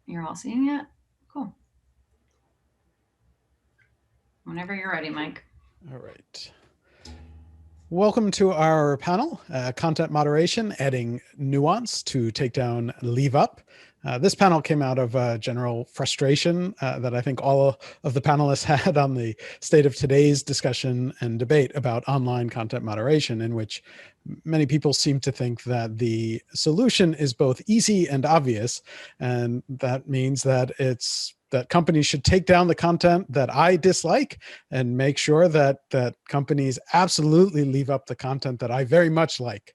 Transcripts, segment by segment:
You're all seeing it? Cool. Whenever you're ready, Mike. All right. Welcome to our panel, Content Moderation, Adding Nuance to Take Down Leave Up. This panel came out of general frustration that I think all of the panelists had on the state of today's discussion and debate about online content moderation, in which many people seem to think that the solution is both easy and obvious, and that means that that companies should take down the content that I dislike and make sure that companies absolutely leave up the content that I very much like.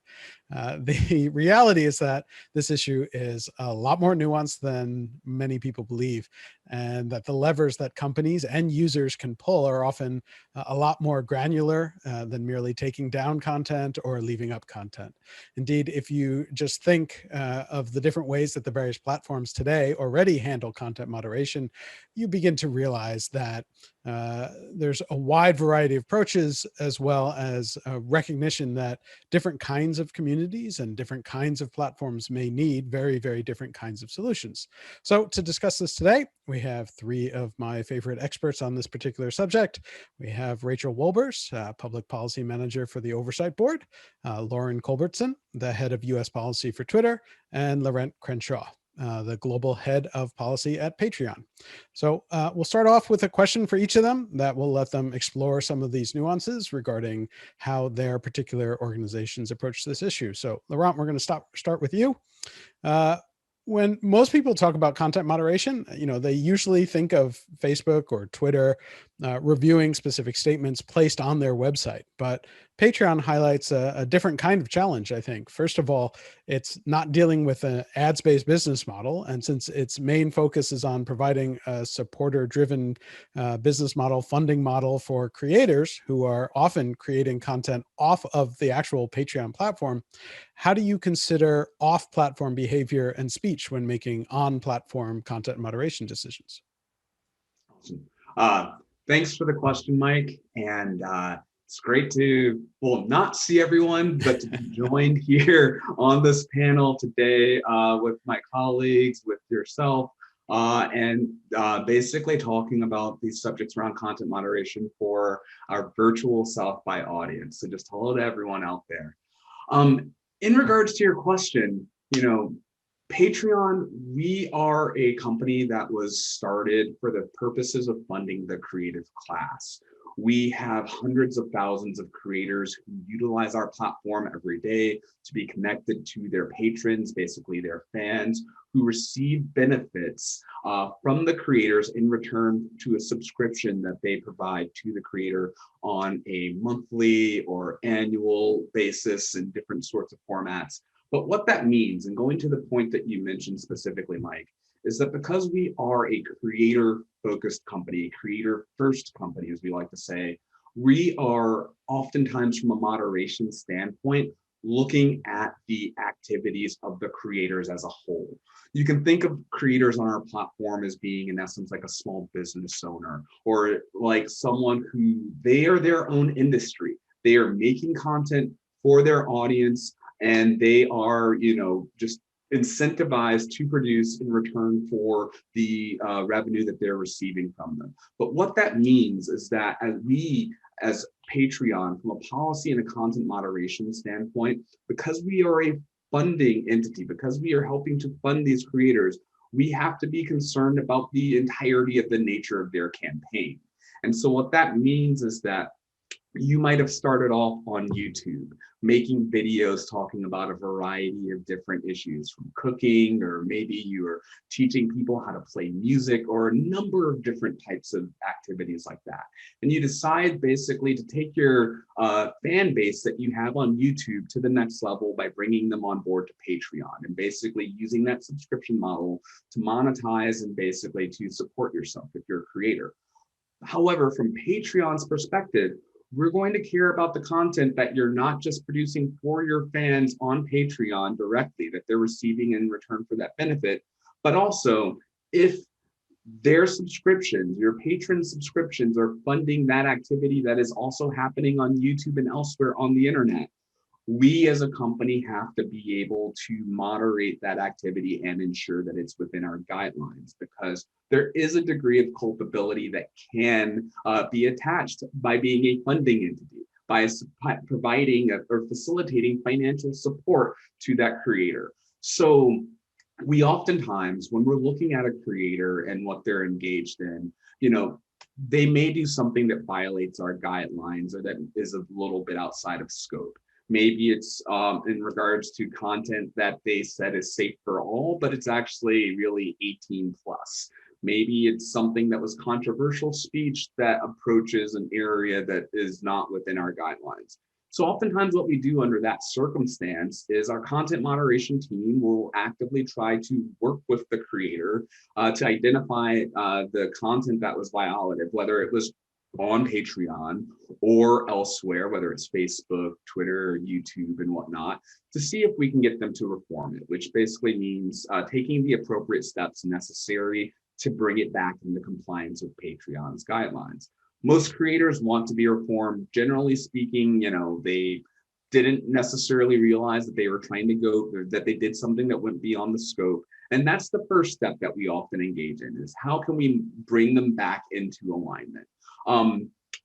The reality is that this issue is a lot more nuanced than many people believe, and that the levers that companies and users can pull are often a lot more granular than merely taking down content or leaving up content. Indeed, if you just think of the different ways that the various platforms today already handle content moderation, you begin to realize that there's a wide variety of approaches, as well as recognition that different kinds of communities and different kinds of platforms may need very, very different kinds of solutions. So to discuss this today, we have three of my favorite experts on this particular subject. We have Rachel Wolbers, Public Policy Manager for the Oversight Board, Lauren Culbertson, the Head of US Policy for Twitter, and Laurent Crenshaw, the Global Head of Policy at Patreon. So we'll start off with a question for each of them that will let them explore some of these nuances regarding how their particular organizations approach this issue. So Laurent, we're going to start with you. When most people talk about content moderation, they usually think of Facebook or Twitter reviewing specific statements placed on their website. But Patreon highlights a different kind of challenge, I think. First of all, it's not dealing with an ads-based business model. And since its main focus is on providing a supporter-driven business model, funding model for creators who are often creating content off of the actual Patreon platform, how do you consider off-platform behavior and speech when making on-platform content moderation decisions? Awesome. Thanks for the question, Mike. And it's great to, well, not see everyone, but to be joined here on this panel today with my colleagues, with yourself, and basically talking about these subjects around content moderation for our virtual South by audience. So just hello to everyone out there. In regards to your question, Patreon, we are a company that was started for the purposes of funding the creative class. We have hundreds of thousands of creators who utilize our platform every day to be connected to their patrons, basically their fans, who receive benefits from the creators in return to a subscription that they provide to the creator on a monthly or annual basis in different sorts of formats. But what that means, and going to the point that you mentioned specifically, Mike, is that because we are a creator-focused company, creator-first company, as we like to say, we are oftentimes, from a moderation standpoint, looking at the activities of the creators as a whole. You can think of creators on our platform as being, in essence, like a small business owner, or like someone who, they are their own industry. They are making content for their audience, and they are, just incentivized to produce in return for the revenue that they're receiving from them. But what that means is that as Patreon, from a policy and a content moderation standpoint, because we are a funding entity, because we are helping to fund these creators, we have to be concerned about the entirety of the nature of their campaign. And so what that means is that you might have started off on YouTube making videos talking about a variety of different issues, from cooking, or maybe you are teaching people how to play music, or a number of different types of activities like that. And you decide basically to take your fan base that you have on YouTube to the next level by bringing them on board to Patreon, and basically using that subscription model to monetize and basically to support yourself if you're a creator. However, from Patreon's perspective, we're going to care about the content that you're not just producing for your fans on Patreon directly, that they're receiving in return for that benefit, but also if their subscriptions, your patron subscriptions, are funding that activity that is also happening on YouTube and elsewhere on the internet. we as a company have to be able to moderate that activity and ensure that it's within our guidelines, because there is a degree of culpability that can be attached by being a funding entity, by providing or facilitating financial support to that creator. So we oftentimes, when we're looking at a creator and what they're engaged in, they may do something that violates our guidelines or that is a little bit outside of scope. Maybe it's in regards to content that they said is safe for all, but it's actually really 18 plus. Maybe it's something that was controversial speech that approaches an area that is not within our guidelines. So oftentimes what we do under that circumstance is our content moderation team will actively try to work with the creator to identify the content that was violative, whether it was on Patreon or elsewhere, whether it's Facebook, Twitter, YouTube, and whatnot, to see if we can get them to reform it, which basically means taking the appropriate steps necessary to bring it back into compliance with Patreon's guidelines. Most creators want to be reformed. Generally speaking, they didn't necessarily realize that they were trying to that they did something that went beyond the scope. And that's the first step that we often engage in, is how can we bring them back into alignment?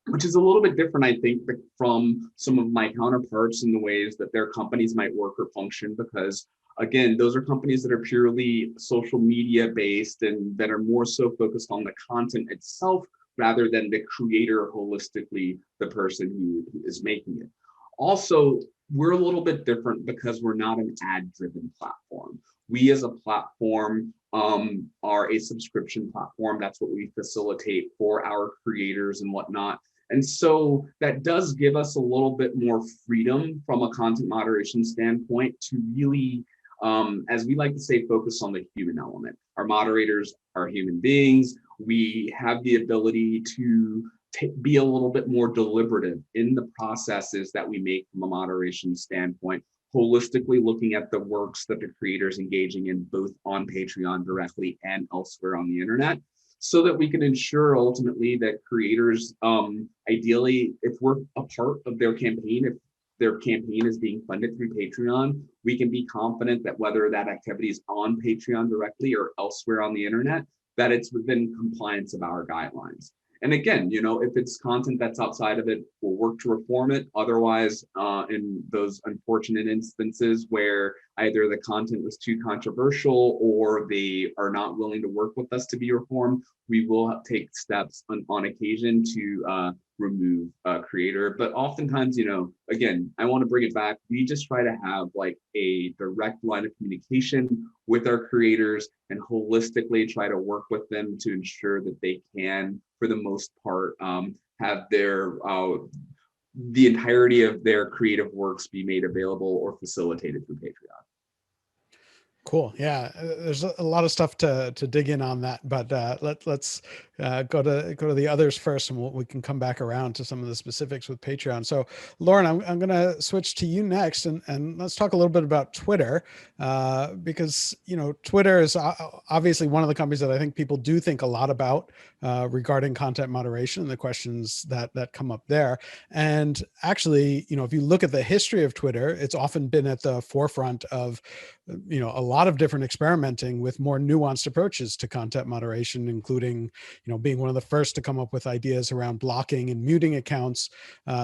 Which is a little bit different, I think, from some of my counterparts in the ways that their companies might work or function, because again, those are companies that are purely social media based and that are more so focused on the content itself rather than the creator holistically, the person who is making it. Also, we're a little bit different because we're not an ad-driven platform. We as a platform are a subscription platform. That's what we facilitate for our creators and whatnot. And so that does give us a little bit more freedom from a content moderation standpoint to really, as we like to say, focus on the human element. Our moderators are human beings. We have the ability to be a little bit more deliberative in the processes that we make from a moderation standpoint, holistically looking at the works that the creators engaging in both on Patreon directly and elsewhere on the internet, so that we can ensure ultimately that creators, ideally, if we're a part of their campaign, if their campaign is being funded through Patreon, we can be confident that whether that activity is on Patreon directly or elsewhere on the internet, that it's within compliance of our guidelines. And again, if it's content that's outside of it, we'll work to reform it. Otherwise, in those unfortunate instances where either the content was too controversial or they are not willing to work with us to be reformed, we will take steps on occasion to remove a creator. But oftentimes, again, I want to bring it back. We just try to have like a direct line of communication with our creators and holistically try to work with them to ensure that they can, for the most part, have their the entirety of their creative works be made available or facilitated through Patreon. Cool. Yeah, there's a lot of stuff to dig in on that, but let's go to the others first, and we can come back around to some of the specifics with Patreon. So, Lauren, I'm going to switch to you next, and let's talk a little bit about Twitter, because Twitter is obviously one of the companies that I think people do think a lot about regarding content moderation and the questions that come up there. And actually, if you look at the history of Twitter, it's often been at the forefront of a lot of different experimenting with more nuanced approaches to content moderation, including being one of the first to come up with ideas around blocking and muting accounts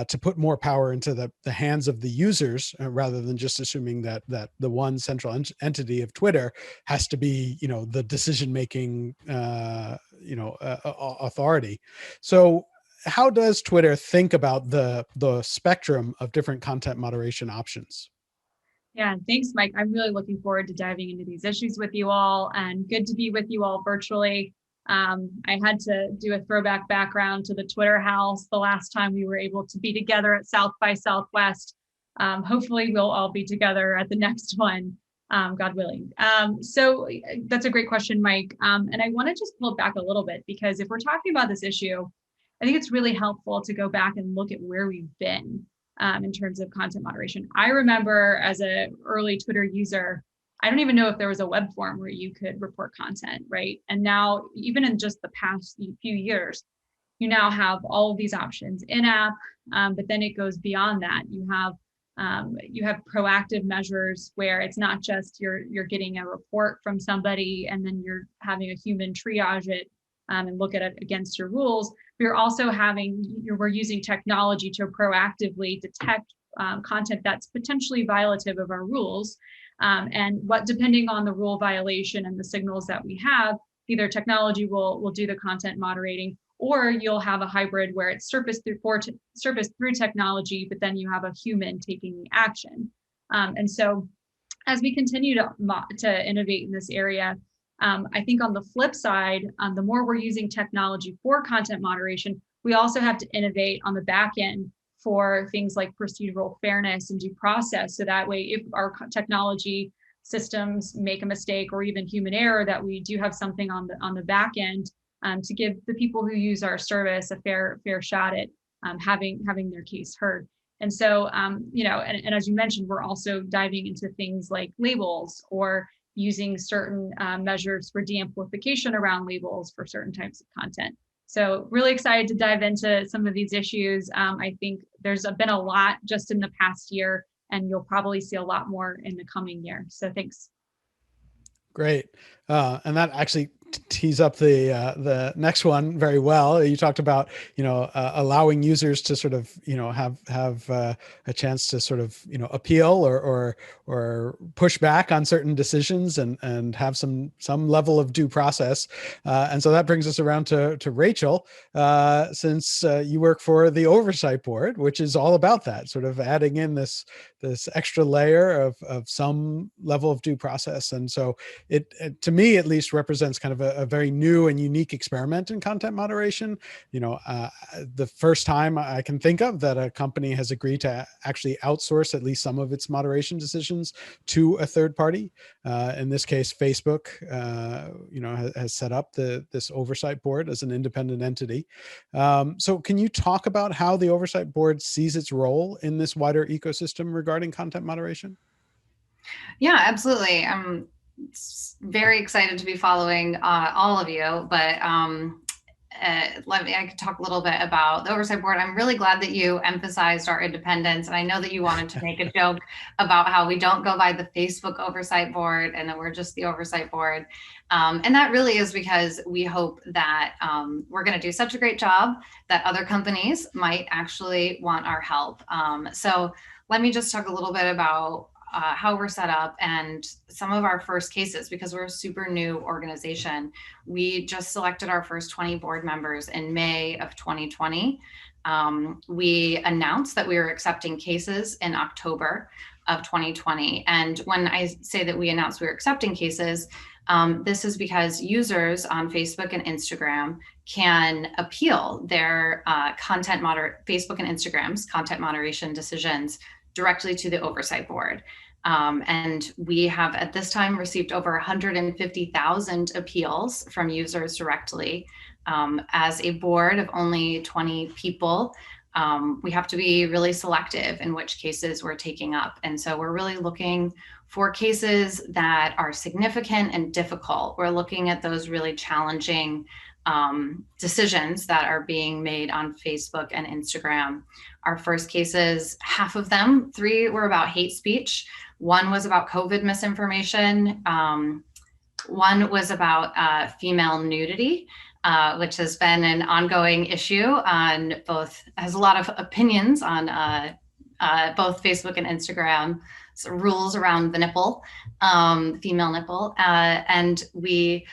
to put more power into the hands of the users, rather than just assuming that the one central entity of Twitter has to be the decision-making authority. So how does Twitter think about the spectrum of different content moderation options? Yeah, thanks, Mike. I'm really looking forward to diving into these issues with you all, and good to be with you all virtually. I had to do a throwback background to the Twitter house the last time we were able to be together at South by Southwest. Hopefully we'll all be together at the next one, God willing. So that's a great question, Mike. And I want to just pull it back a little bit, because if we're talking about this issue, I think it's really helpful to go back and look at where we've been in terms of content moderation. I remember as an early Twitter user, I don't even know if there was a web form where you could report content, right? And now, even in just the past few years, you now have all of these options in app, but then it goes beyond that. You have You have proactive measures where it's not just you're getting a report from somebody and then you're having a human triage it and look at it against your rules. We're also we're using technology to proactively detect content that's potentially violative of our rules. And depending on the rule violation and the signals that we have, either technology will do the content moderating, or you'll have a hybrid where it's surfaced through technology, but then you have a human taking the action. And so as we continue to innovate in this area, I think on the flip side, the more we're using technology for content moderation, we also have to innovate on the back end for things like procedural fairness and due process. So that way, if our technology systems make a mistake or even human error, that we do have something on the back end to give the people who use our service a fair shot at having their case heard. And so, and as you mentioned, we're also diving into things like labels or using certain measures for de-amplification around labels for certain types of content. So really excited to dive into some of these issues. I think there's been a lot just in the past year, and you'll probably see a lot more in the coming year. So thanks. Great. And that actually tees up the next one very well. You talked about, allowing users to sort of, have a chance to sort of, appeal or push back on certain decisions and have some level of due process. And so that brings us around to Rachel, since you work for the Oversight Board, which is all about that, sort of adding in this extra layer of some level of due process. And so it to me at least represents kind of a very new and unique experiment in content moderation. The first time I can think of that a company has agreed to actually outsource at least some of its moderation decisions to a third party. In this case, Facebook, has set up this Oversight Board as an independent entity. So can you talk about how the Oversight Board sees its role in this wider ecosystem regarding content moderation? Yeah, absolutely. I'm very excited to be following all of you, but I could talk a little bit about the Oversight Board. I'm really glad that you emphasized our independence. And I know that you wanted to make a joke about how we don't go by the Facebook Oversight Board and that we're just the Oversight Board. And that really is because we hope that we're going to do such a great job that other companies might actually want our help. So let me just talk a little bit about how we're set up and some of our first cases, because we're a super new organization. We just selected our first 20 board members in May of 2020. We announced that we were accepting cases in October of 2020. And when I say that we announced we were accepting cases, this is because users on Facebook and Instagram can appeal their Facebook and Instagram's content moderation decisions directly to the Oversight Board. And we have at this time received over 150,000 appeals from users directly. As a board of only 20 people, we have to be really selective in which cases we're taking up. And so we're really looking for cases that are significant and difficult. We're looking at those really challenging decisions that are being made on Facebook and Instagram. Our first cases, half of them, 3 were about hate speech. 1 was about COVID misinformation. 1 was about female nudity, which has been an ongoing issue on has a lot of opinions on both Facebook and Instagram, so rules around the nipple, female nipple. And we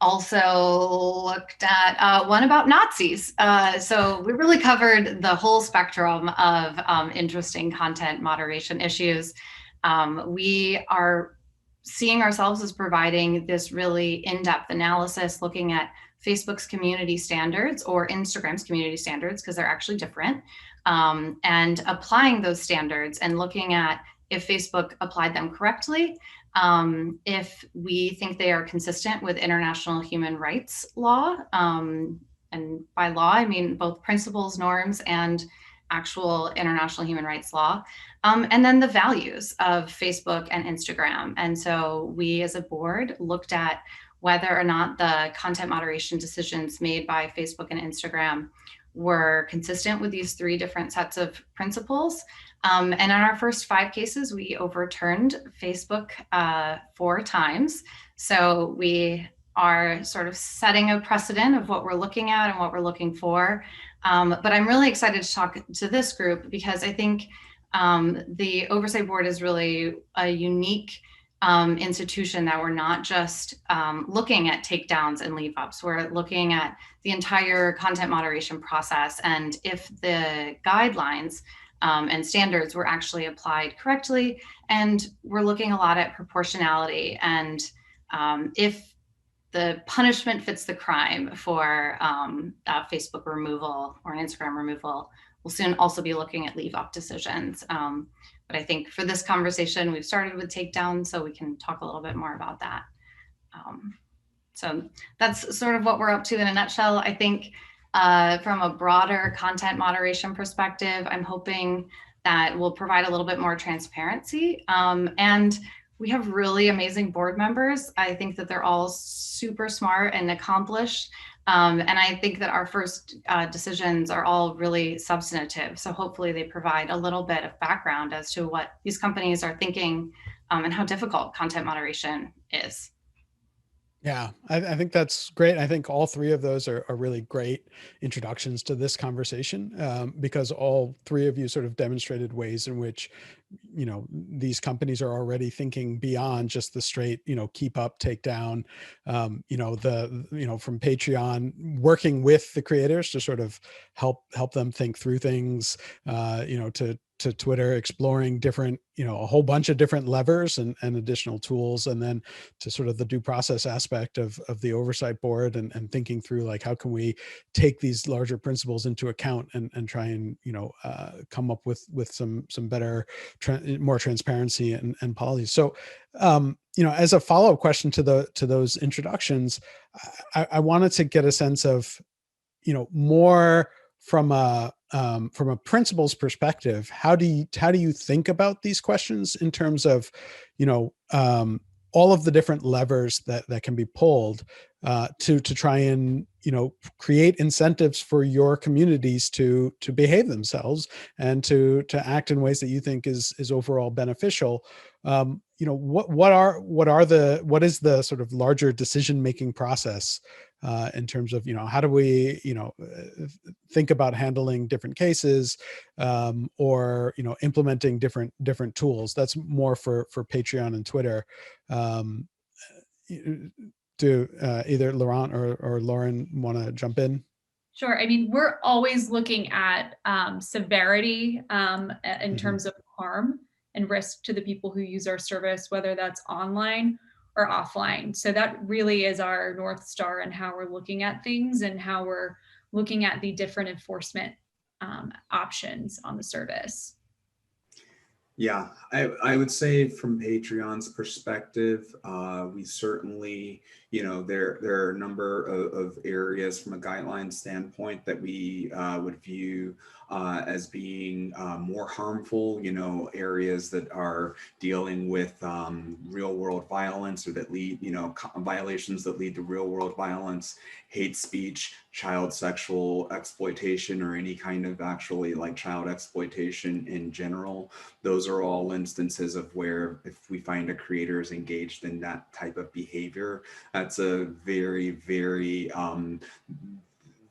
also looked at 1 about Nazis. So we really covered the whole spectrum of interesting content moderation issues. We are seeing ourselves as providing this really in-depth analysis, looking at Facebook's community standards or Instagram's community standards, because they're actually different, and applying those standards and looking at if Facebook applied them correctly, if we think they are consistent with international human rights law. And by law, I mean both principles, norms, and actual international human rights law. And then the values of Facebook and Instagram. And so we as a board looked at whether or not the content moderation decisions made by Facebook and Instagram were consistent with these 3 different sets of principles. And in our first 5 cases, we overturned Facebook 4 times. So we are sort of setting a precedent of what we're looking at and what we're looking for. But I'm really excited to talk to this group because I think the Oversight Board is really a unique institution that we're not just looking at takedowns and leave ups. We're looking at the entire content moderation process, and if the guidelines and standards were actually applied correctly. And we're looking a lot at proportionality and if the punishment fits the crime for Facebook removal or an Instagram removal. We'll soon also be looking at leave up decisions. But I think for this conversation, we've started with takedown, so we can talk a little bit more about that. So that's sort of what we're up to in a nutshell. I think from a broader content moderation perspective, I'm hoping that we'll provide a little bit more transparency. And we have really amazing board members. I think that they're all super smart and accomplished. And I think that our first decisions are all really substantive. So hopefully they provide a little bit of background as to what these companies are thinking and how difficult content moderation is. Yeah, I think that's great. I think all 3 of those are really great introductions to this conversation because all 3 of you sort of demonstrated ways in which, these companies are already thinking beyond just the straight, keep up, take down, from Patreon, working with the creators to sort of help them think through things, to Twitter, exploring different, a whole bunch of different levers and additional tools, and then to sort of the due process aspect of the oversight board and thinking through like, how can we take these larger principles into account and try and, come up with some better, more transparency and policies. So, as a follow-up question to those introductions, I wanted to get a sense of, more from a principles perspective, how do you think about these questions in terms of, all of the different levers that can be pulled to try and, create incentives for your communities to behave themselves and to act in ways that you think is overall beneficial. What is the sort of larger decision-making process in terms of, how do we, think about handling different cases or, implementing different tools? That's more for Patreon and Twitter. Do either Laurent or Lauren want to jump in? Sure. I mean, we're always looking at severity in terms of harm and risk to the people who use our service, whether that's online or offline. So that really is our North Star and how we're looking at things and how we're looking at the different enforcement options on the service. Yeah, I would say from Patreon's perspective, we certainly, there are a number of areas from a guideline standpoint that we would view as being more harmful, areas that are dealing with real world violence or that lead, violations that lead to real world violence, hate speech, child sexual exploitation, or any kind of actually like child exploitation in general. Those are all instances of where if we find a creator is engaged in that type of behavior, that's a very, very,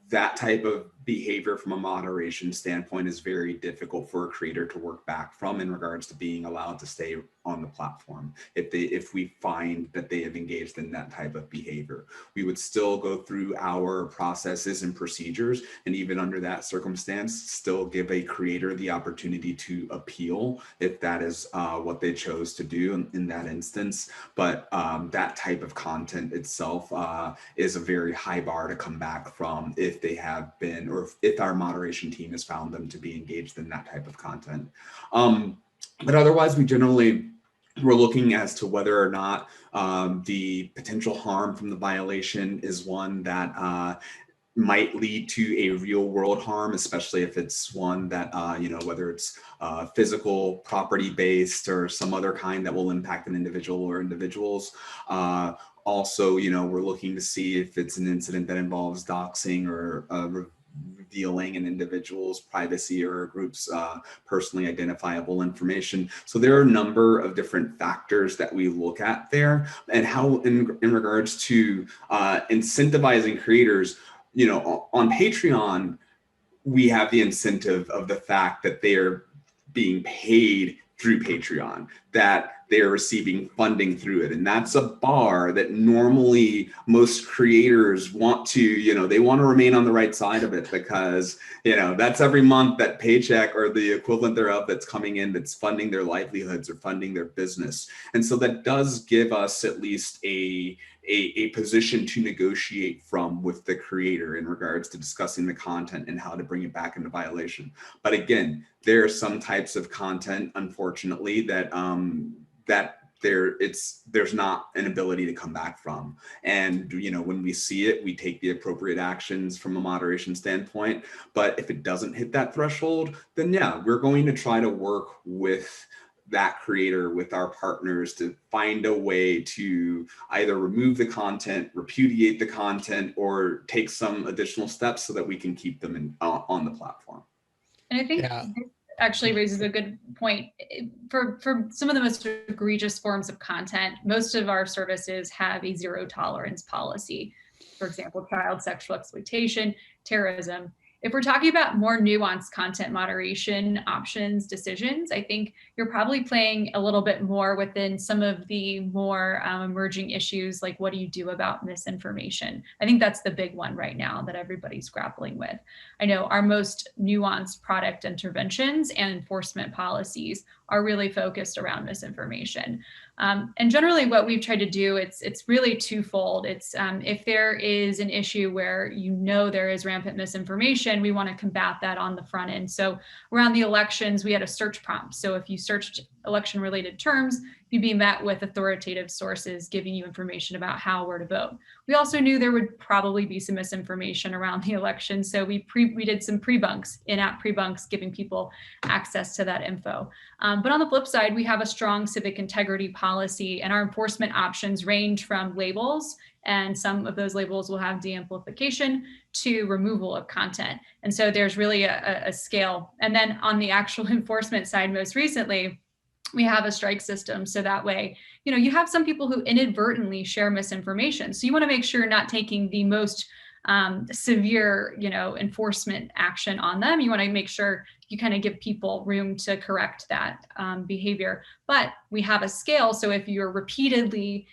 that type of behavior from a moderation standpoint is very difficult for a creator to work back from in regards to being allowed to stay on the platform. If we find that they have engaged in that type of behavior, we would still go through our processes and procedures, and even under that circumstance, still give a creator the opportunity to appeal if that is what they chose to do in that instance. But that type of content itself is a very high bar to come back from if they have been, or if our moderation team has found them to be engaged in that type of content. But otherwise, we're looking as to whether or not the potential harm from the violation is one that might lead to a real world harm, especially if it's one that, whether it's physical, property based, or some other kind that will impact an individual or individuals. Also, we're looking to see if it's an incident that involves doxing or revealing an individual's privacy or a group's personally identifiable information. So there are a number of different factors that we look at there, and how in regards to incentivizing creators, you know, on Patreon, we have the incentive of the fact that they are being paid through Patreon, that they're receiving funding through it. And that's a bar that normally most creators want to, you know, they want to remain on the right side of it, because, you know, that's every month that paycheck or the equivalent thereof that's coming in, that's funding their livelihoods or funding their business. And so that does give us at least a position to negotiate from with the creator in regards to discussing the content and how to bring it back into violation. But again, there are some types of content, unfortunately, that there's not an ability to come back from. And, you know, when we see it, we take the appropriate actions from a moderation standpoint. But if it doesn't hit that threshold, then yeah, we're going to try to work with that creator, with our partners, to find a way to either remove the content, repudiate the content, or take some additional steps so that we can keep them on the platform. And I think this actually raises a good point. For some of the most egregious forms of content, most of our services have a zero tolerance policy. For example, child sexual exploitation, terrorism. If we're talking about more nuanced content moderation options, decisions, I think you're probably playing a little bit more within some of the more emerging issues, like what do you do about misinformation? I think that's the big one right now that everybody's grappling with. I know our most nuanced product interventions and enforcement policies are really focused around misinformation. And generally what we've tried to do, it's really twofold. It's if there is an issue where you know there is rampant misinformation, we want to combat that on the front end. So around the elections, we had a search prompt. So if you searched election related terms, you'd be met with authoritative sources giving you information about how, where to vote. We also knew there would probably be some misinformation around the election. So we did some pre-bunks, in-app pre-bunks, giving people access to that info. But on the flip side, we have a strong civic integrity policy, and our enforcement options range from labels, and some of those labels will have de-amplification, to removal of content. And so there's really a scale. And then on the actual enforcement side, most recently, we have a strike system. So that way, you know, you have some people who inadvertently share misinformation. So you want to make sure you're not taking the most severe, you know, enforcement action on them. You want to make sure you kind of give people room to correct that behavior. But we have a scale. So if you're repeatedly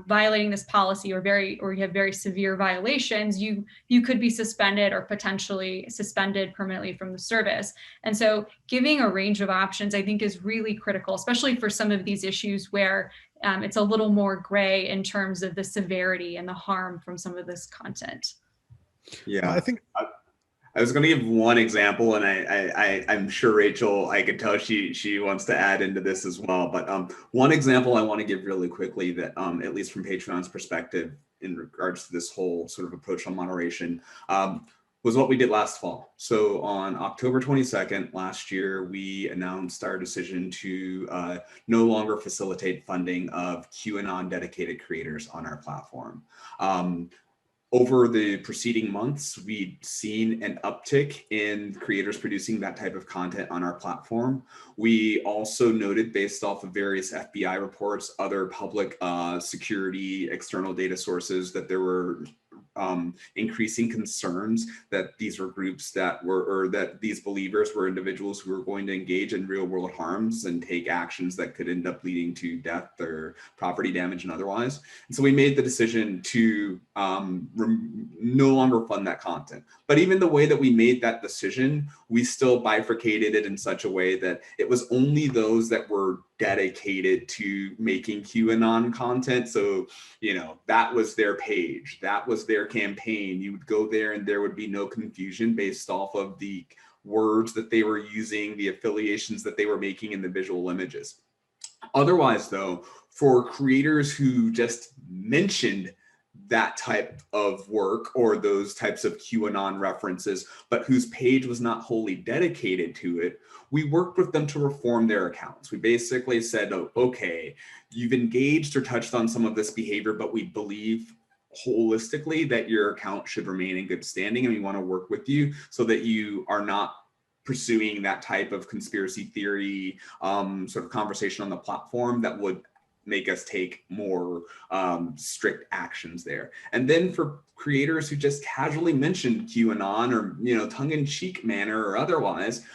violating this policy, or you have very severe violations, you could be suspended or potentially suspended permanently from the service. And so giving a range of options, I think, is really critical, especially for some of these issues where it's a little more gray in terms of the severity and the harm from some of this content. Yeah, I think I was going to give one example, and I'm sure Rachel, I could tell she wants to add into this as well. But one example I want to give really quickly that, at least from Patreon's perspective, in regards to this whole sort of approach on moderation, was what we did last fall. So on October 22nd last year, we announced our decision to no longer facilitate funding of QAnon dedicated creators on our platform. Over the preceding months, we'd seen an uptick in creators producing that type of content on our platform. We also noted, based off of various FBI reports, other public security external data sources, that there were increasing concerns that these were groups that were, or that these believers were individuals who were going to engage in real world harms and take actions that could end up leading to death or property damage and otherwise. And so we made the decision to no longer fund that content. But even the way that we made that decision, we still bifurcated it in such a way that it was only those that were dedicated to making QAnon content. So, you know, that was their page, that was their campaign. You would go there and there would be no confusion based off of the words that they were using, the affiliations that they were making, in the visual images. Otherwise, though, for creators who just mentioned that type of work or those types of QAnon references, but whose page was not wholly dedicated to it, we worked with them to reform their accounts. We basically said, oh, okay, you've engaged or touched on some of this behavior, but we believe holistically that your account should remain in good standing, and we want to work with you so that you are not pursuing that type of conspiracy theory sort of conversation on the platform that would make us take more strict actions there. And then for creators who just casually mentioned QAnon or tongue-in-cheek manner or otherwise,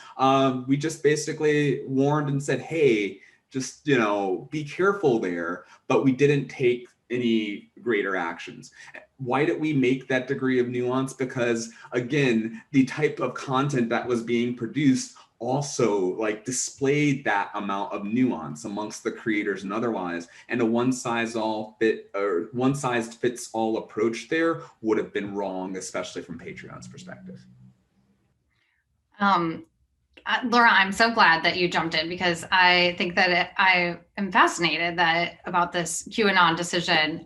we just basically warned and said, hey, just be careful there, but we didn't take any greater actions. Why did we make that degree of nuance? Because again, the type of content that was being produced also like displayed that amount of nuance amongst the creators and otherwise, and a one size fits all approach there would have been wrong, especially from Patreon's perspective. Laura, I'm so glad that you jumped in, because I think that I am fascinated about this QAnon decision.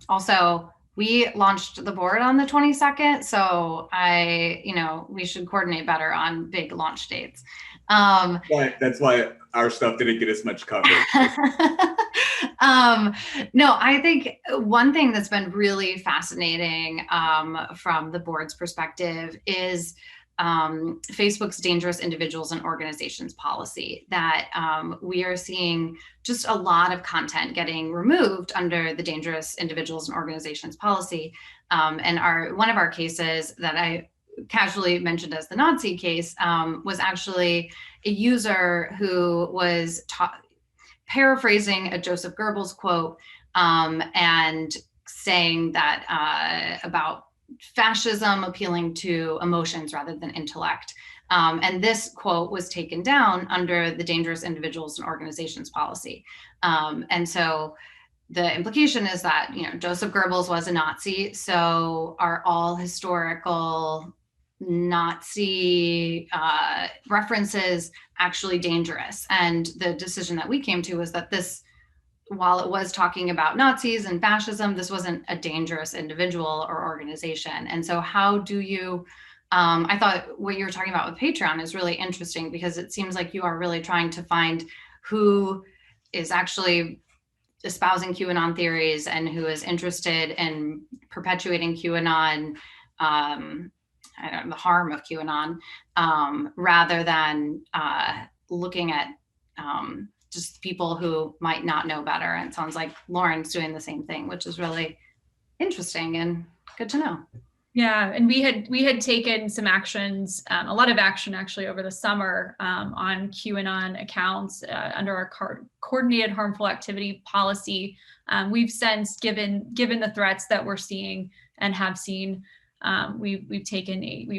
Also, we launched the board on the 22nd, so we should coordinate better on big launch dates. That's why our stuff didn't get as much coverage. No, I think one thing that's been really fascinating from the board's perspective is Facebook's dangerous individuals and organizations policy, that we are seeing just a lot of content getting removed under the dangerous individuals and organizations policy. And one of our cases that I casually mentioned as the Nazi case was actually a user who was paraphrasing a Joseph Goebbels quote and saying that about fascism appealing to emotions rather than intellect. And this quote was taken down under the dangerous individuals and organizations policy. And so the implication is that, Joseph Goebbels was a Nazi, so are all historical Nazi references actually dangerous? And the decision that we came to was that this, while it was talking about Nazis and fascism, this wasn't a dangerous individual or organization. And so how do you, I thought what you were talking about with Patreon is really interesting, because it seems like you are really trying to find who is actually espousing QAnon theories and who is interested in perpetuating QAnon, the harm of QAnon, rather than looking at just people who might not know better. And it sounds like Lauren's doing the same thing, which is really interesting and good to know. Yeah, and we had taken some actions, a lot of action actually over the summer on QAnon accounts under our coordinated harmful activity policy. We've since, given the threats that we're seeing and have seen, we've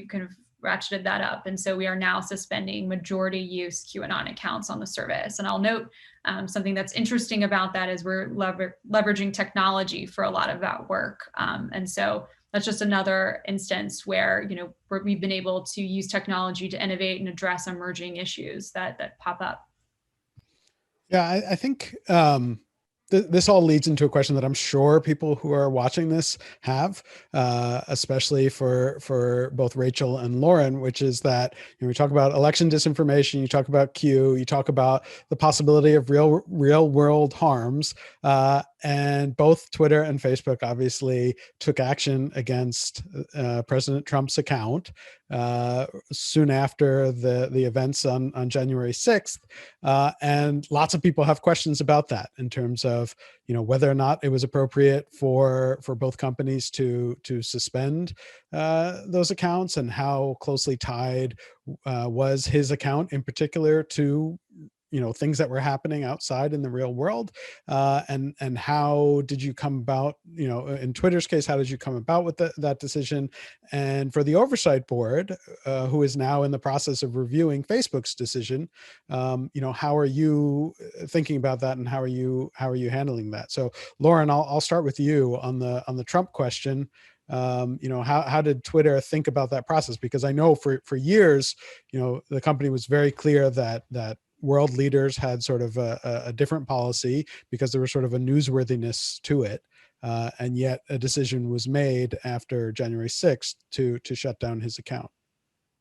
kind of ratcheted that up. And so we are now suspending majority use QAnon accounts on the service. And I'll note something that's interesting about that is we're leveraging technology for a lot of that work. And so that's just another instance where, we've been able to use technology to innovate and address emerging issues that pop up. Yeah, I think this all leads into a question that I'm sure people who are watching this have, especially for both Rachel and Lauren, which is that we talk about election disinformation, you talk about Q, you talk about the possibility of real world harms, and both Twitter and Facebook obviously took action against President Trump's account soon after the events on January 6th. And lots of people have questions about that in terms of, whether or not it was appropriate for both companies to suspend those accounts, and how closely tied was his account in particular to things that were happening outside in the real world, and how did you come about, in Twitter's case, how did you come about with that decision? And for the Oversight Board, who is now in the process of reviewing Facebook's decision, how are you thinking about that, and how are you handling that? So Lauren, I'll start with you on the Trump question. How did Twitter think about that process? Because I know for years, the company was very clear that world leaders had sort of a different policy because there was sort of a newsworthiness to it. And yet a decision was made after January 6th to shut down his account.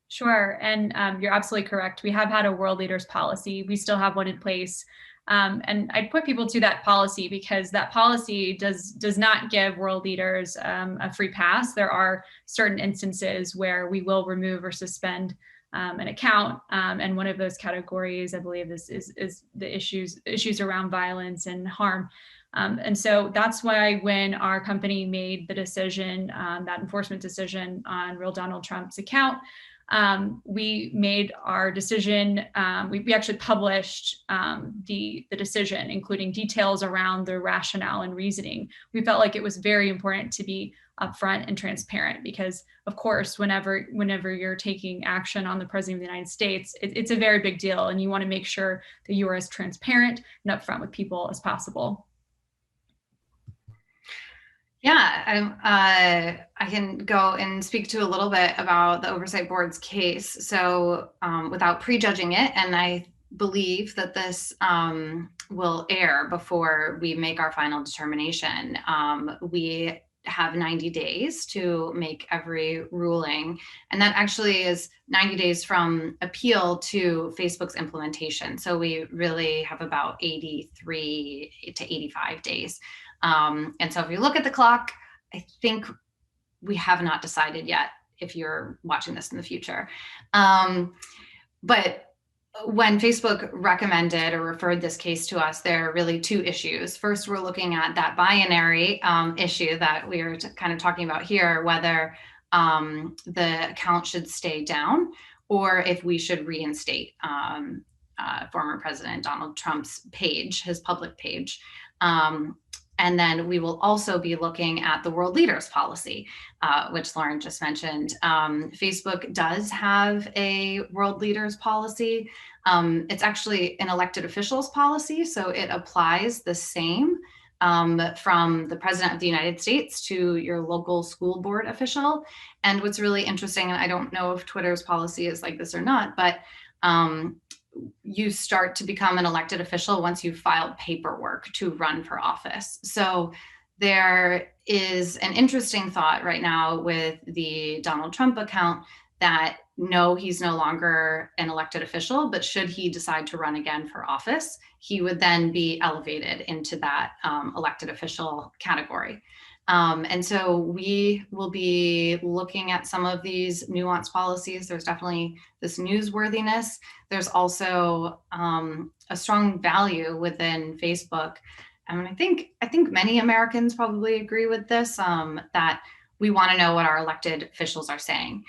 Sure. And you're absolutely correct. We have had a world leaders policy. We still have one in place. And I'd put people to that policy because that policy does not give world leaders a free pass. There are certain instances where we will remove or suspend an account, and one of those categories, I believe, is the issues around violence and harm. And so that's why when our company made the decision, that enforcement decision on real Donald Trump's account, we made our decision. We actually published the decision, including details around the rationale and reasoning. We felt like it was very important to be upfront and transparent because, of course, whenever you're taking action on the president of the United States, it's a very big deal, and you want to make sure that you are as transparent and upfront with people as possible. Yeah, I can go and speak to a little bit about the Oversight Board's case. So without prejudging it, and I believe that this will air before we make our final determination. We have 90 days to make every ruling. And that actually is 90 days from appeal to Facebook's implementation. So we really have about 83 to 85 days. And so if you look at the clock, I think we have not decided yet if you're watching this in the future. But when Facebook recommended or referred this case to us, there are really two issues. First, we're looking at that binary issue that we are kind of talking about here, whether the account should stay down or if we should reinstate former President Donald Trump's page, his public page. And then we will also be looking at the world leaders policy, which Lauren just mentioned. Facebook does have a world leaders policy. It's actually an elected officials policy, so it applies the same from the president of the United States to your local school board official. And what's really interesting, and I don't know if Twitter's policy is like this or not, but you start to become an elected official once you've filed paperwork to run for office. So there is an interesting thought right now with the Donald Trump account that no, he's no longer an elected official, but should he decide to run again for office, he would then be elevated into that elected official category. And so we will be looking at some of these nuanced policies. There's definitely this newsworthiness. There's also a strong value within Facebook. And I think many Americans probably agree with this, that we want to know what our elected officials are saying.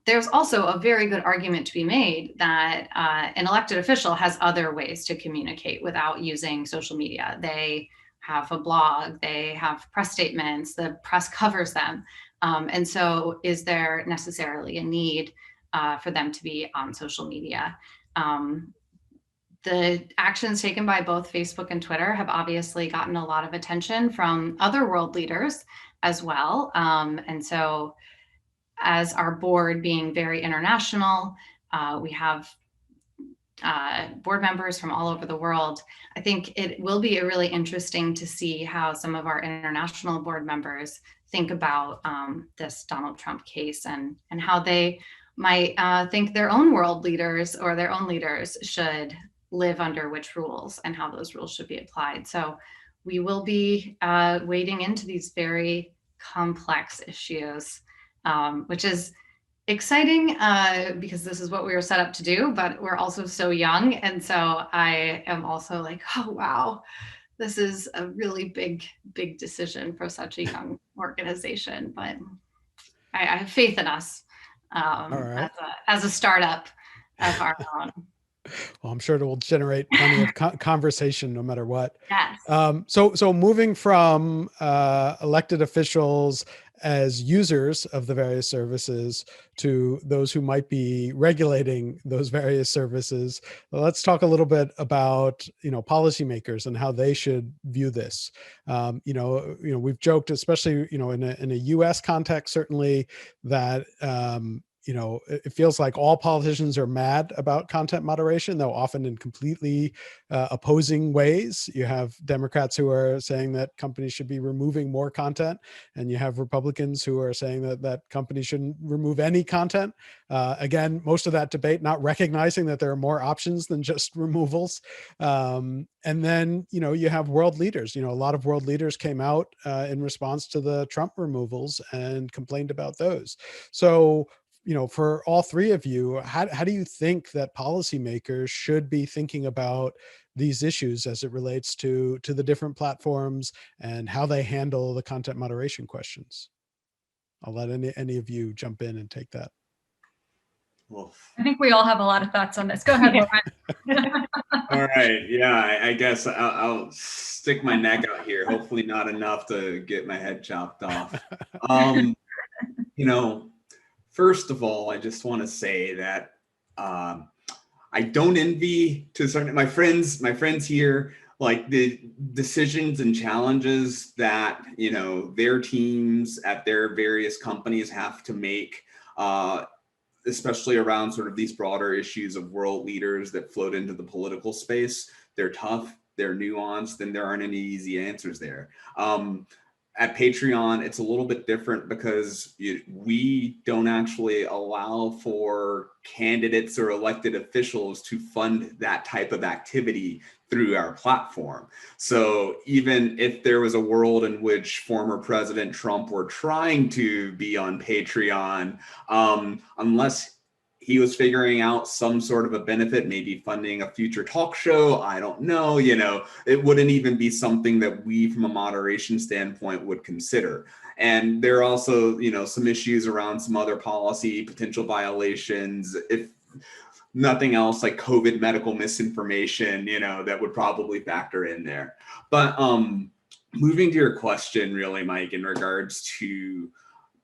There's also a very good argument to be made that an elected official has other ways to communicate without using social media. They have a blog, they have press statements, the press covers them. And so is there necessarily a need for them to be on social media? The actions taken by both Facebook and Twitter have obviously gotten a lot of attention from other world leaders as well. And so as our board being very international, we have board members from all over the world. I think it will be really interesting to see how some of our international board members think about this Donald Trump case and how they might think their own world leaders or their own leaders should live under which rules and how those rules should be applied. So we will be wading into these very complex issues, which is exciting because this is what we were set up to do, but we're also so young. And so I am also like, oh, wow, this is a really big decision for such a young organization. But I have faith in us as a startup of our own. Well, I'm sure it will generate plenty of conversation no matter what. Yes. So moving from elected officials as users of the various services to those who might be regulating those various services, let's talk a little bit about policymakers and how they should view this. We've joked, especially in a U.S. context, certainly that it feels like all politicians are mad about content moderation, though often in completely opposing ways. You have Democrats who are saying that companies should be removing more content, and you have Republicans who are saying that companies shouldn't remove any content. Again, most of that debate not recognizing that there are more options than just removals. And then, you have world leaders. A lot of world leaders came out in response to the Trump removals and complained about those. So, for all three of you, how do you think that policymakers should be thinking about these issues as it relates to the different platforms and how they handle the content moderation questions? I'll let any of you jump in and take that. Well, I think we all have a lot of thoughts on this. Go ahead, Lauren. all right. Yeah, I guess I'll stick my neck out here. Hopefully not enough to get my head chopped off. First of all, I just want to say that I don't envy to a certain my friends here, like the decisions and challenges that their teams at their various companies have to make, especially around sort of these broader issues of world leaders that float into the political space. They're tough, they're nuanced, and there aren't any easy answers there. At Patreon, it's a little bit different because we don't actually allow for candidates or elected officials to fund that type of activity through our platform. So even if there was a world in which former President Trump were trying to be on Patreon, unless he was figuring out some sort of a benefit, maybe funding a future talk show, I don't know, it wouldn't even be something that we from a moderation standpoint would consider. And there are also, some issues around some other policy potential violations, if nothing else, like COVID medical misinformation, that would probably factor in there. But moving to your question really, Mike, in regards to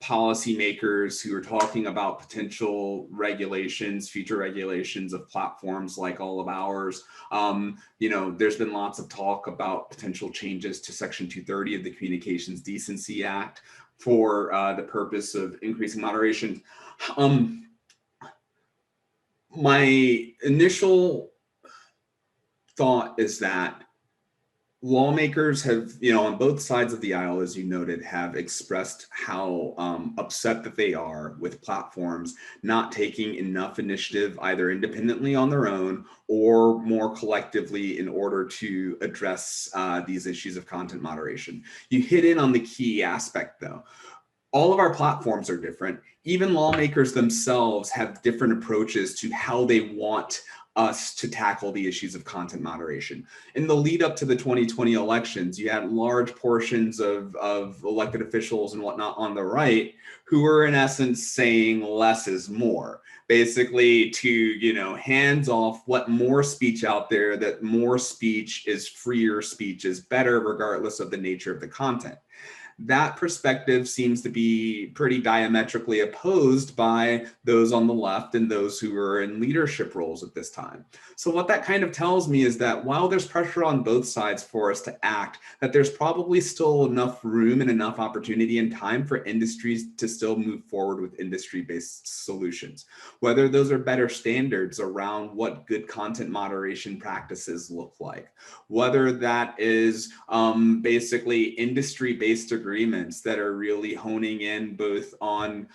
policymakers who are talking about potential regulations, future regulations of platforms like all of ours. There's been lots of talk about potential changes to Section 230 of the Communications Decency Act for the purpose of increasing moderation. My initial thought is that lawmakers have, on both sides of the aisle, as you noted, have expressed how upset that they are with platforms not taking enough initiative, either independently on their own or more collectively in order to address these issues of content moderation. You hit in on the key aspect, though. All of our platforms are different. Even lawmakers themselves have different approaches to how they want us to tackle the issues of content moderation. In the lead up to the 2020 elections, you had large portions of elected officials and whatnot on the right who were in essence saying less is more. Basically to, hands off, what more speech out there, that more speech is freer speech is better regardless of the nature of the content. That perspective seems to be pretty diametrically opposed by those on the left and those who are in leadership roles at this time. So what that kind of tells me is that while there's pressure on both sides for us to act, that there's probably still enough room and enough opportunity and time for industries to still move forward with industry-based solutions. Whether those are better standards around what good content moderation practices look like, whether that is basically industry-based agreements that are really honing in both on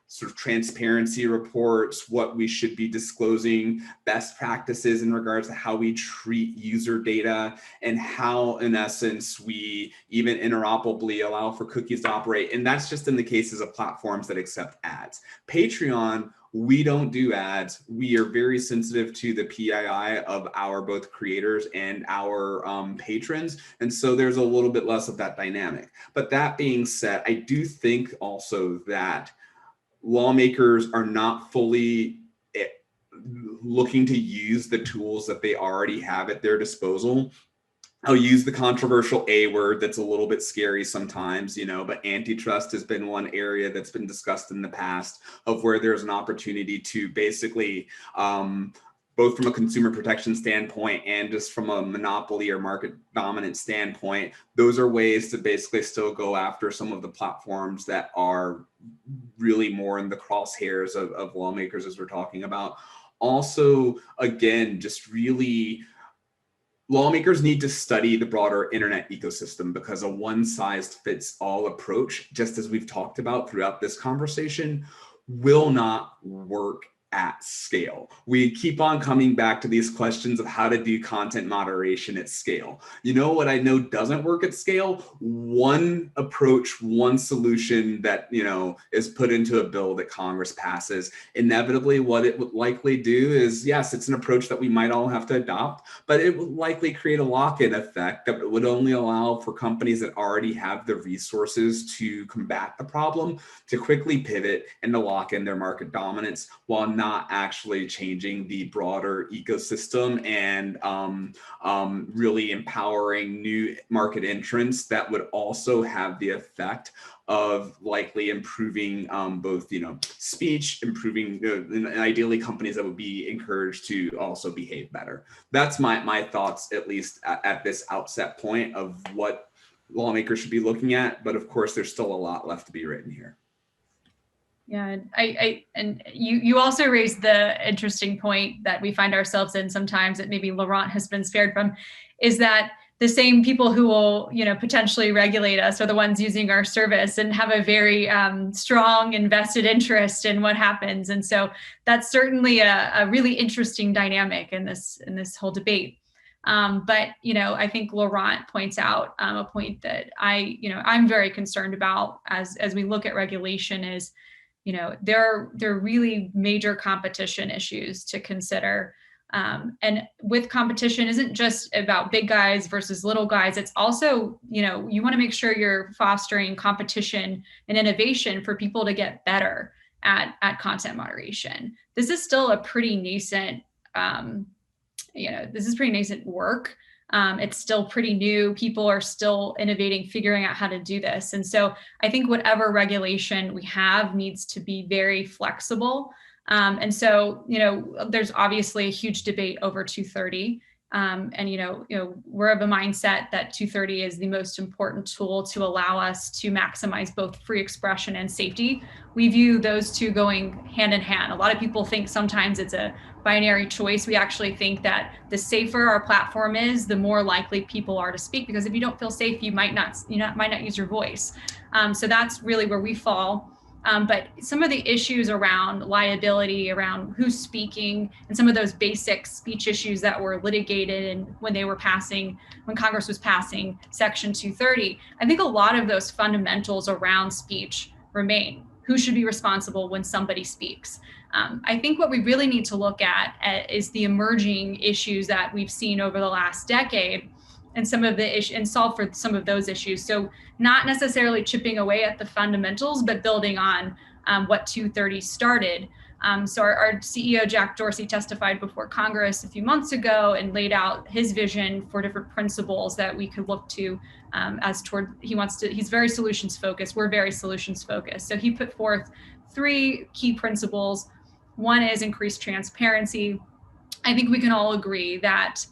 sort of transparency reports, what we should be disclosing, best practices in regards to how we treat user data, and how, in essence, we even interoperably allow for cookies to operate. And that's just in the cases of platforms that accept ads. Patreon, we don't do ads. We are very sensitive to the PII of our both creators and our patrons. And so there's a little bit less of that dynamic. But that being said, I do think also that lawmakers are not fully looking to use the tools that they already have at their disposal. I'll use the controversial A word that's a little bit scary sometimes, but antitrust has been one area that's been discussed in the past of where there's an opportunity to basically both from a consumer protection standpoint and just from a monopoly or market dominant standpoint, those are ways to basically still go after some of the platforms that are really more in the crosshairs of lawmakers, as we're talking about. Also, again, just really, lawmakers need to study the broader internet ecosystem, because a one-size-fits-all approach, just as we've talked about throughout this conversation, will not work at scale. We keep on coming back to these questions of how to do content moderation at scale. You know what I know doesn't work at scale? One approach, one solution that, you know, is put into a bill that Congress passes. Inevitably, what it would likely do is, yes, it's an approach that we might all have to adopt, but it would likely create a lock-in effect that would only allow for companies that already have the resources to combat the problem to quickly pivot and to lock in their market dominance, while not actually changing the broader ecosystem and really empowering new market entrants that would also have the effect of likely improving both, you know, speech, improving, and ideally companies that would be encouraged to also behave better. That's my thoughts, at least at this outset point, of what lawmakers should be looking at. But of course, there's still a lot left to be written here. Yeah, and you also raised the interesting point that we find ourselves in sometimes, that maybe Laurent has been spared from, is that the same people who will, you know, potentially regulate us are the ones using our service and have a very strong invested interest in what happens. And so that's certainly a really interesting dynamic in this whole debate. But, you know, I think Laurent points out a point that I'm very concerned about as we look at regulation is, you know, there are really major competition issues to consider. And with competition isn't just about big guys versus little guys. It's also, you know, you want to make sure you're fostering competition and innovation for people to get better at content moderation. This is still a pretty nascent, pretty nascent work. It's still pretty new. People are still innovating, figuring out how to do this. And so I think whatever regulation we have needs to be very flexible. And so, you know, there's obviously a huge debate over 230. And, you know, we're of a mindset that 230 is the most important tool to allow us to maximize both free expression and safety. We view those two going hand in hand. A lot of people think sometimes it's a binary choice. We actually think that the safer our platform is, the more likely people are to speak, because if you don't feel safe, you might not use your voice. So that's really where we fall. But some of the issues around liability, around who's speaking, and some of those basic speech issues that were litigated and when Congress was passing Section 230, I think a lot of those fundamentals around speech remain. Who should be responsible when somebody speaks? I think what we really need to look at is the emerging issues that we've seen over the last decade, and solve for some of those issues. So not necessarily chipping away at the fundamentals, but building on what 230 started. So our CEO, Jack Dorsey, testified before Congress a few months ago and laid out his vision for different principles that we could look to he's very solutions focused. We're very solutions focused. So he put forth 3 key principles. One is increased transparency. I think we can all agree that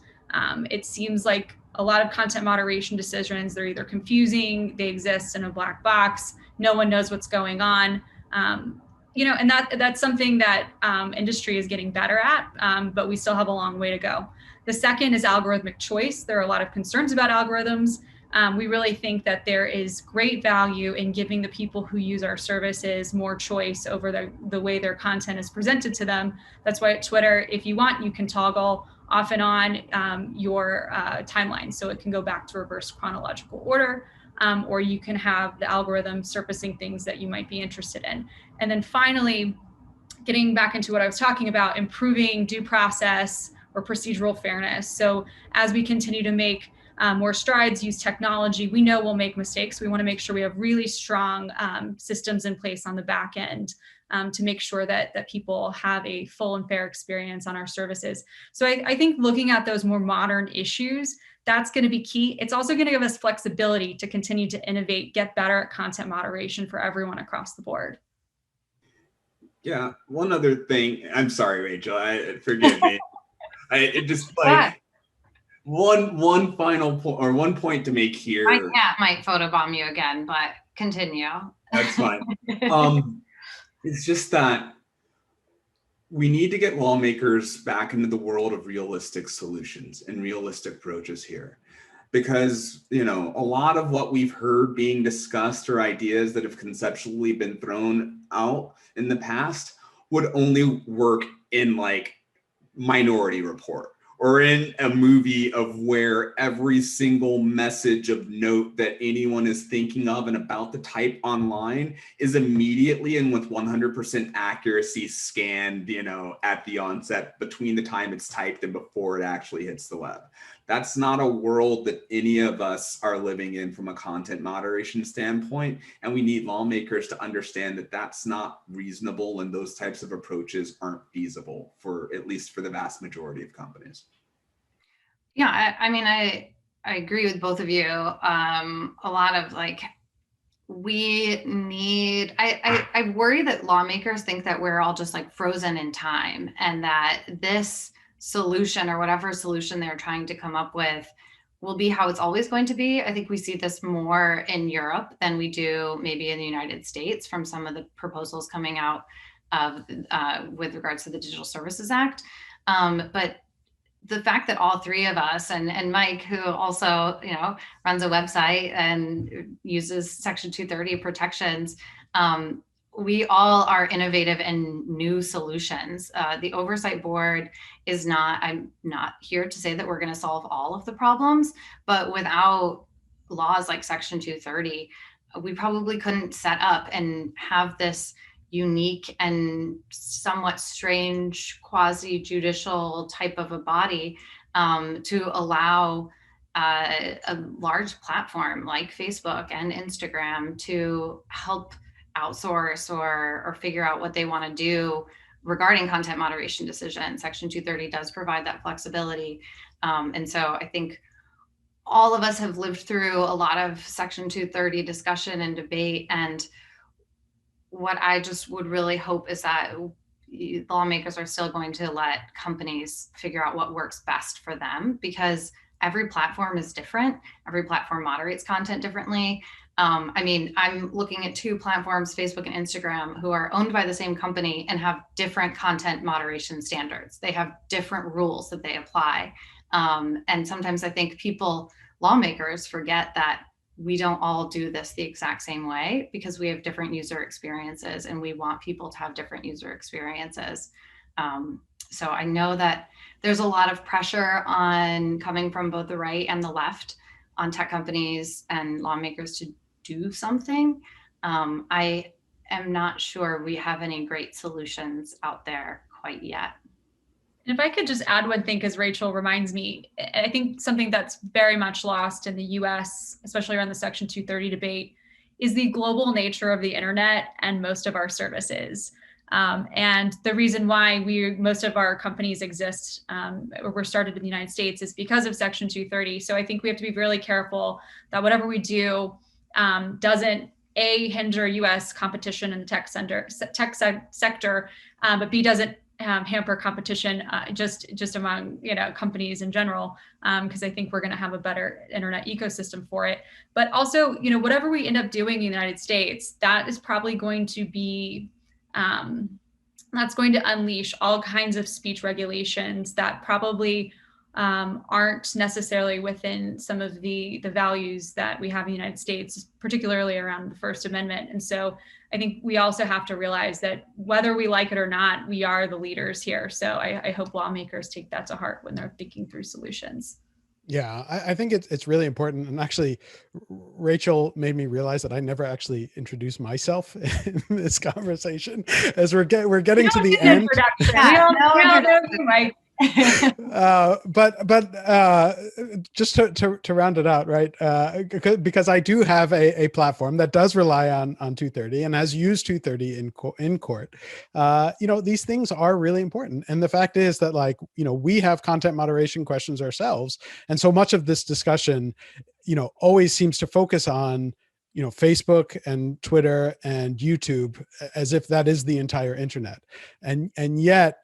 it seems like a lot of content moderation decisions, they're either confusing, they exist in a black box, no one knows what's going on. And that's something that industry is getting better at, but we still have a long way to go. The second is algorithmic choice. There are a lot of concerns about algorithms. We really think that there is great value in giving the people who use our services more choice over the way their content is presented to them. That's why at Twitter, if you want, you can toggle off and on your timeline. So it can go back to reverse chronological order, or you can have the algorithm surfacing things that you might be interested in. And then finally, getting back into what I was talking about, improving due process or procedural fairness. So as we continue to make more strides, use technology, we know we'll make mistakes. We want to make sure we have really strong systems in place on the back end to make sure that people have a full and fair experience on our services. So I think looking at those more modern issues, that's going to be key. It's also going to give us flexibility to continue to innovate, get better at content moderation for everyone across the board. Yeah, one other thing. I'm sorry, Rachel. Forgive me. It just Yeah. like one final point or one point to make here. My cat might photobomb you again, but continue. That's fine. It's just that we need to get lawmakers back into the world of realistic solutions and realistic approaches here. Because, you know, a lot of what we've heard being discussed are ideas that have conceptually been thrown out in the past would only work in like Minority Report or in a movie of where every single message of note that anyone is thinking of and about to type online is immediately and with 100% accuracy scanned, you know, at the onset between the time it's typed and before it actually hits the web. That's not a world that any of us are living in from a content moderation standpoint. And we need lawmakers to understand that that's not reasonable and those types of approaches aren't feasible for at least for the vast majority of companies. Yeah, I mean, I agree with both of you. A lot of like, we need, I worry that lawmakers think that we're all just like frozen in time and that this solution or whatever solution they're trying to come up with will be how it's always going to be. I think we see this more in Europe than we do maybe in the United States from some of the proposals coming out of with regards to the Digital Services Act. But the fact that all three of us and Mike, who also, you know, runs a website and uses Section 230 protections, we all are innovative in new solutions. The Oversight Board is not, I'm not here to say that we're going to solve all of the problems, but without laws like Section 230, we probably couldn't set up and have this unique and somewhat strange quasi-judicial type of a body to allow a large platform like Facebook and Instagram to help outsource or figure out what they want to do regarding content moderation decisions. Section 230 does provide that flexibility. And so I think all of us have lived through a lot of Section 230 discussion and debate. And what I just would really hope is that lawmakers are still going to let companies figure out what works best for them, because every platform is different. Every platform moderates content differently. I mean, I'm looking at two platforms, Facebook and Instagram, who are owned by the same company and have different content moderation standards. They have different rules that they apply. And sometimes I think lawmakers forget that we don't all do this the exact same way because we have different user experiences and we want people to have different user experiences. So I know that there's a lot of pressure on coming from both the right and the left on tech companies and lawmakers to do something. I am not sure we have any great solutions out there quite yet. And if I could just add one thing, because Rachel reminds me, I think something that's very much lost in the US, especially around the Section 230 debate, is the global nature of the internet and most of our services. And the reason why most of our companies exist or were started in the United States is because of Section 230. So I think we have to be really careful that whatever we do doesn't hinder US competition in the tech sector, but B, doesn't hamper competition just among companies in general, because I think we're going to have a better internet ecosystem for it. But also, whatever we end up doing in the United States, that is probably going to be that's going to unleash all kinds of speech regulations that probably aren't necessarily within some of the values that we have in the United States, particularly around the First Amendment. And so I think we also have to realize that whether we like it or not, we are the leaders here. So I hope lawmakers take that to heart when they're thinking through solutions. Yeah, I think it's really important. And actually, Rachel made me realize that I never actually introduced myself in this conversation. As we're getting to the end. But just to round it out, right? Because I do have a platform that does rely on 230 and has used 230 in court. These things are really important. And the fact is that we have content moderation questions ourselves. And so much of this discussion, always seems to focus on Facebook and Twitter and YouTube as if that is the entire internet. And yet,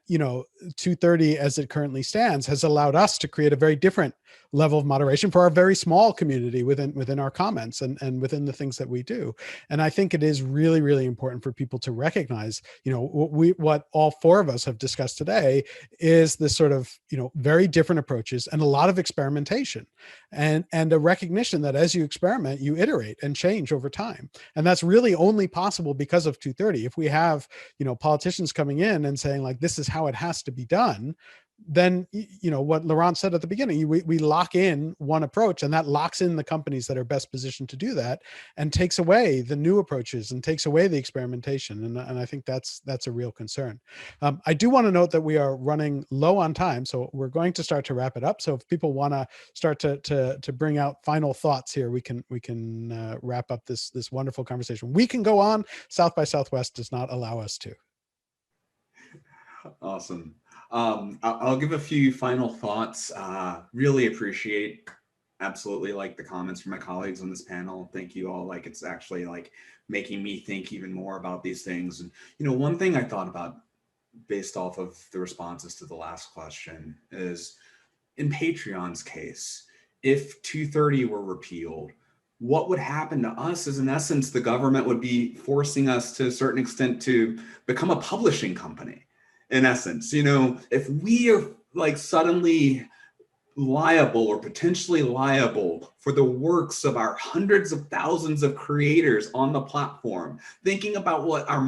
230 as it currently stands has allowed us to create a very different level of moderation for our very small community within our comments and within the things that we do. And I think it is really, really important for people to recognize, what all four of us have discussed today is this sort of, very different approaches and a lot of experimentation and a recognition that as you experiment, you iterate and change over time. And that's really only possible because of 230. If we have, politicians coming in and saying like, this is how it has to be done, then, what Laurent said at the beginning, we lock in one approach, and that locks in the companies that are best positioned to do that and takes away the new approaches and takes away the experimentation. And I think that's a real concern. I do want to note that we are running low on time, so we're going to start to wrap it up. So if people want to start to bring out final thoughts here, we can wrap up this wonderful conversation. We can go on. South by Southwest does not allow us to. Awesome. I'll give a few final thoughts. Really appreciate absolutely like the comments from my colleagues on this panel. Thank you all. Like, it's actually like making me think even more about these things. And, one thing I thought about based off of the responses to the last question is, in Patreon's case, if 230 were repealed, what would happen to us is, in essence, the government would be forcing us to a certain extent to become a publishing company. In essence, if we are like suddenly liable or potentially liable for the works of our hundreds of thousands of creators on the platform, thinking about what our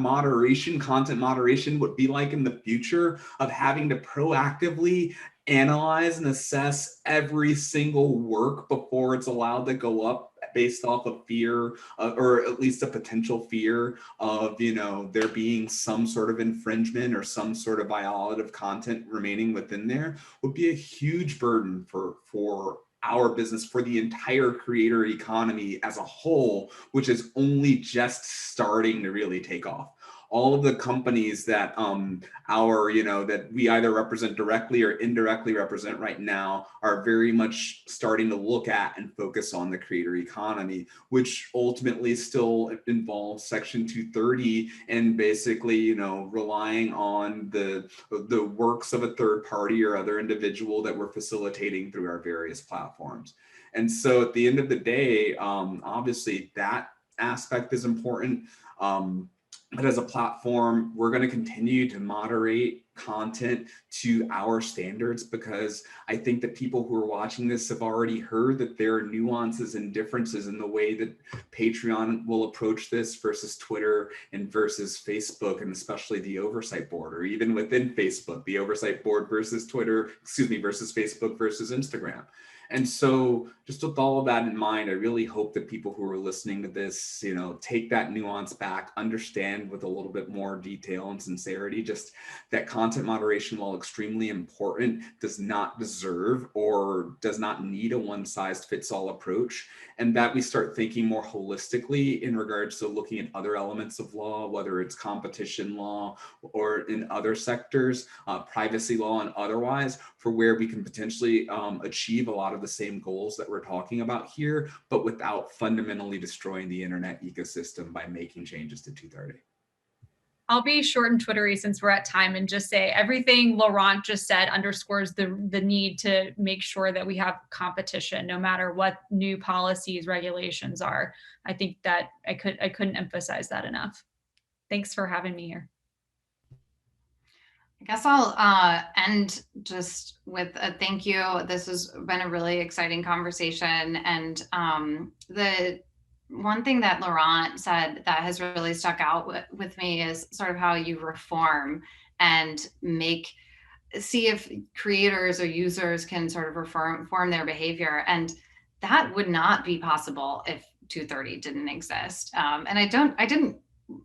content moderation would be like in the future of having to proactively analyze and assess every single work before it's allowed to go up based off of fear, or at least a potential fear of, there being some sort of infringement or some sort of violative content remaining within there, would be a huge burden for our business, for the entire creator economy as a whole, which is only just starting to really take off. All of the companies that that we either represent directly or indirectly represent right now are very much starting to look at and focus on the creator economy, which ultimately still involves Section 230 and basically, relying on the works of a third party or other individual that we're facilitating through our various platforms. And so at the end of the day, obviously that aspect is important. But as a platform, we're going to continue to moderate content to our standards, because I think that people who are watching this have already heard that there are nuances and differences in the way that Patreon will approach this versus Twitter and versus Facebook, and especially the Oversight Board, or even within Facebook, the Oversight Board versus versus Facebook versus Instagram. And so just with all of that in mind, I really hope that people who are listening to this, take that nuance back, understand with a little bit more detail and sincerity, just that content moderation, while extremely important, does not deserve or does not need a one-size-fits-all approach, and that we start thinking more holistically in regards to looking at other elements of law, whether it's competition law or in other sectors, privacy law and otherwise, for where we can potentially achieve a lot of the same goals that we're talking about here, but without fundamentally destroying the internet ecosystem by making changes to 230. I'll be short and twittery since we're at time and just say everything Laurent just said underscores the need to make sure that we have competition, no matter what new policies, regulations are. I think that I couldn't emphasize that enough. Thanks for having me here. I guess I'll end just with a thank you. This has been a really exciting conversation. And the one thing that Laurent said that has really stuck out with me is sort of how you reform and see if creators or users can sort of reform their behavior. And that would not be possible if 230 didn't exist. And I didn't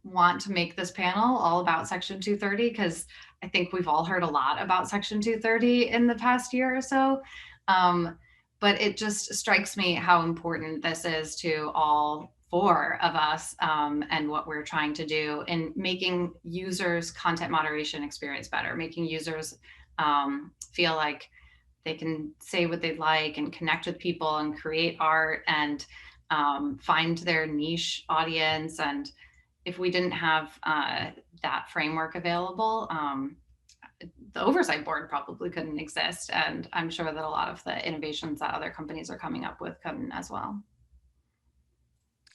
want to make this panel all about Section 230, because I think we've all heard a lot about Section 230 in the past year or so. But it just strikes me how important this is to all four of us, and what we're trying to do in making users' content moderation experience better, making users feel like they can say what they'd like and connect with people and create art and find their niche audience. And if we didn't have that framework available, the oversight board probably couldn't exist. And I'm sure that a lot of the innovations that other companies are coming up with couldn't as well.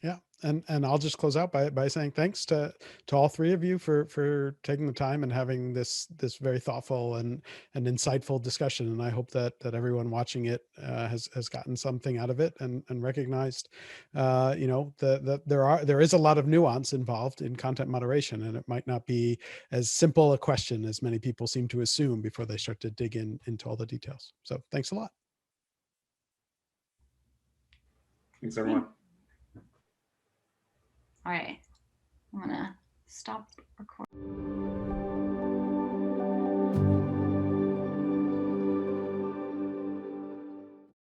Yeah, and I'll just close out by saying thanks to all three of you for taking the time and having this very thoughtful and insightful discussion. And I hope that everyone watching it has gotten something out of it and recognized, you know, that there is a lot of nuance involved in content moderation, and it might not be as simple a question as many people seem to assume before they start to dig into all the details. So thanks a lot. Thanks, everyone. All right, I'm gonna stop recording.